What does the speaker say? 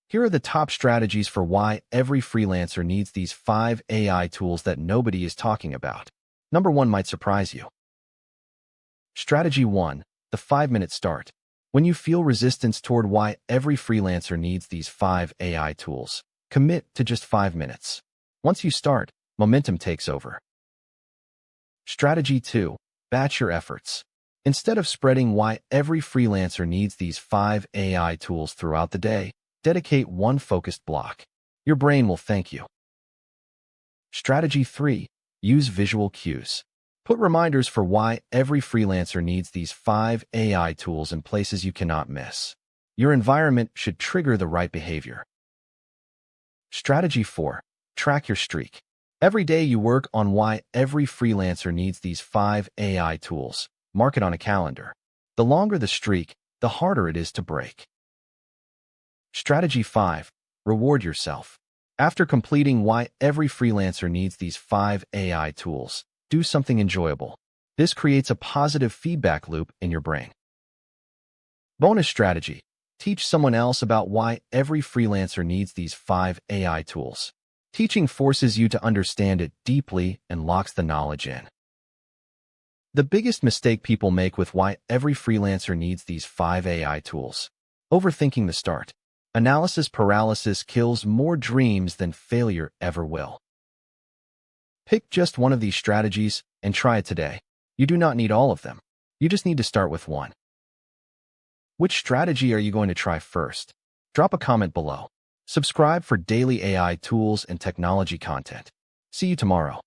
Here are the top strategies for why every freelancer needs these 5 AI tools that nobody is talking about. Number 1 might surprise you. Strategy 1, the 5-minute start. When you feel resistance toward why every freelancer needs these 5 AI tools, commit to just 5 minutes. Once you start, momentum takes over. Strategy 2, batch your efforts. Instead of spreading why every freelancer needs these 5 AI tools throughout the day, dedicate one focused block. Your brain will thank you. Strategy 3, use visual cues. Put reminders for why every freelancer needs these 5 AI tools in places you cannot miss. Your environment should trigger the right behavior. Strategy 4, track your streak. Every day you work on why every freelancer needs these 5 AI tools. Mark it on a calendar. The longer the streak, the harder it is to break. Strategy 5, reward yourself. After completing why every freelancer needs these 5 AI tools, do something enjoyable. This creates a positive feedback loop in your brain. Bonus strategy, teach someone else about why every freelancer needs these 5 AI tools. Teaching forces you to understand it deeply and locks the knowledge in. The biggest mistake people make with why every freelancer needs these 5 AI tools. Overthinking the start. Analysis paralysis kills more dreams than failure ever will. Pick just one of these strategies and try it today. You do not need all of them. You just need to start with one. Which strategy are you going to try first? Drop a comment below. Subscribe for daily AI tools and technology content. See you tomorrow.